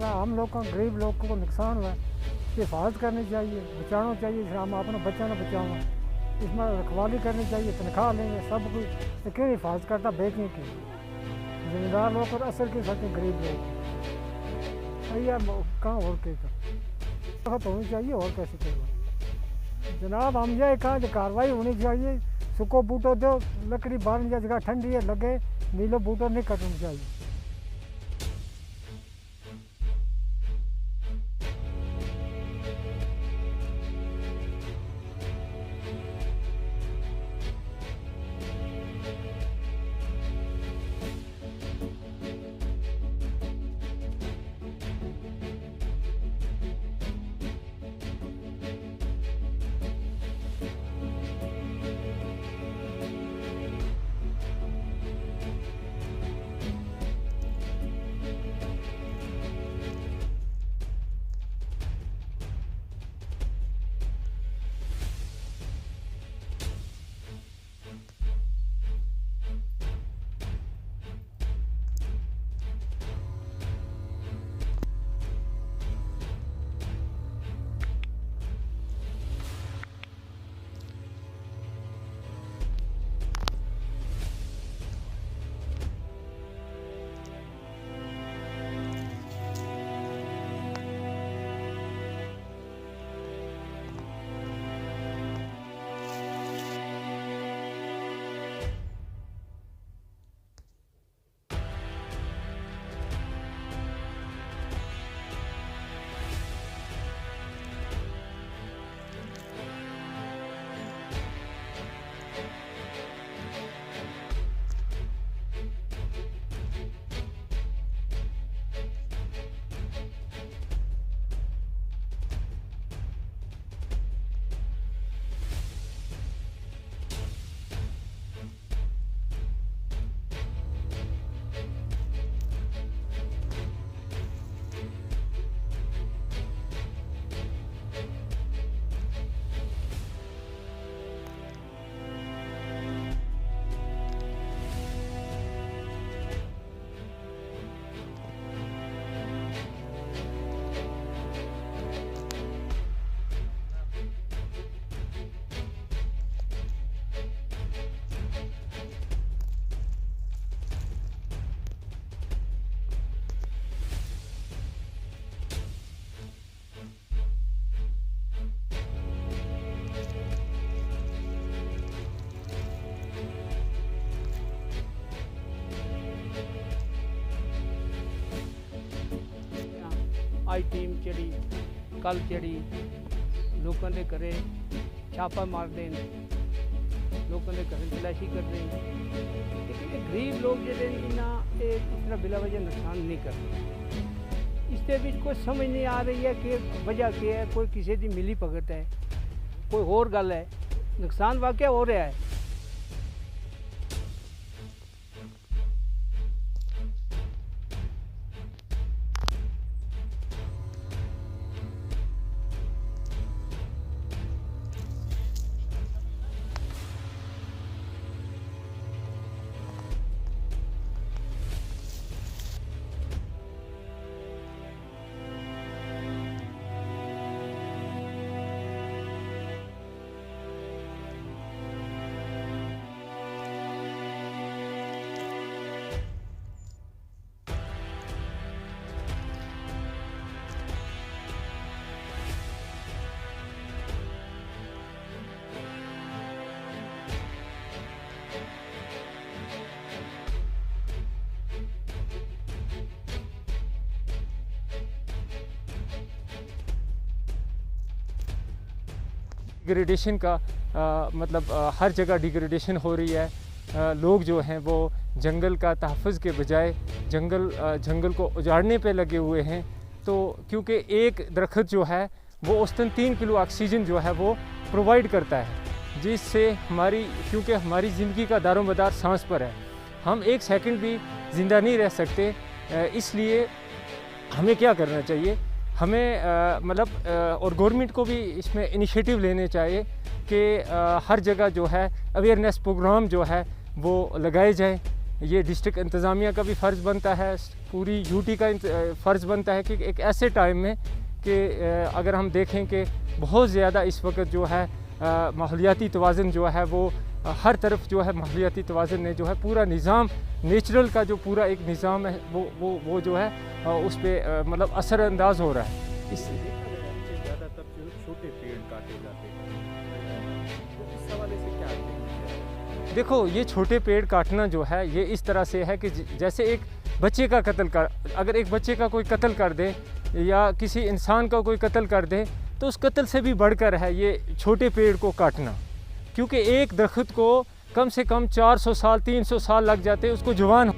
हम लोग को गरीब लोग को नुकसान हुआ इसकी हिफाजत करनी चाहिए, बचाना चाहिए। हम अपना बच्चा ना बचाओ, इसमें रखवाली करनी चाहिए, तनख्वाह लेंगे सब कुछ, तो क्यों हिफाजत करता बेचने की। जिम्मेदार लोग और असर के सकते गरीब लोग भैया कहाँ और के तो होनी चाहिए और कैसे करेगा जनाब। हम ये कहा कि कार्रवाई होनी चाहिए। सूखो बूटो दो लकड़ी बारने जगह ठंडी है लगे, नीलो बूटो नहीं कटना चाहिए। आज टीम चढ़ी कल चढ़ी लोगों के घरे छापा मार दें, लोगों के घर तलाशी कर दें। लेकिन गरीब लोग जो इस तरह बिला वजह नुकसान नहीं करते। इसके बीच कोई समझ नहीं आ रही है कि वजह क्या है। कोई किसी की मिली भगत है, कोई होर गल है, नुकसान वाकई हो रहा है। डिग्रेडेशन का मतलब हर जगह डिग्रेडेशन हो रही है। लोग जो हैं वो जंगल का तहफ़्फ़ुज़ के बजाय जंगल को उजाड़ने पे लगे हुए हैं। तो क्योंकि एक दरख्त जो है वो औसतन 3 किलो ऑक्सीजन जो है वो प्रोवाइड करता है, जिससे क्योंकि हमारी ज़िंदगी का दारोमदार सांस पर है, हम एक सेकंड भी ज़िंदा नहीं रह सकते। इसलिए हमें क्या करना चाहिए, हमें और गवर्नमेंट को भी इसमें इनिशिएटिव लेने चाहिए कि हर जगह जो है अवेयरनेस प्रोग्राम जो है वो लगाए जाए ये डिस्ट्रिक्ट इंतज़ामिया का भी फ़र्ज़ बनता है, पूरी यूटी का फ़र्ज़ बनता है कि एक ऐसे टाइम में कि अगर हम देखें कि बहुत ज़्यादा इस वक्त जो है माहौलियाती तवाज़ुन जो है वो हर तरफ जो है माहौलियाती तवाज़ुन ने जो है पूरा निज़ाम नेचुरल का जो पूरा एक निज़ाम है वो जो है उस पर मतलब असरअंदाज हो रहा है। इस ज़्यादातर जो छोटे पेड़ काटे जाते हैं, तो इस हवाले से क्या कहेंगे? देखो, ये छोटे पेड़ काटना जो है ये इस तरह से है कि जैसे एक बच्चे का कत्ल कर, अगर एक बच्चे का कोई कत्ल कर दे या किसी इंसान का कोई कत्ल कर दे तो उस कत्ल से भी बढ़कर है ये छोटे पेड़ को काटना, क्योंकि एक दरख्त को कम से कम 400 साल 300 साल लग जाते हैं उसको जवान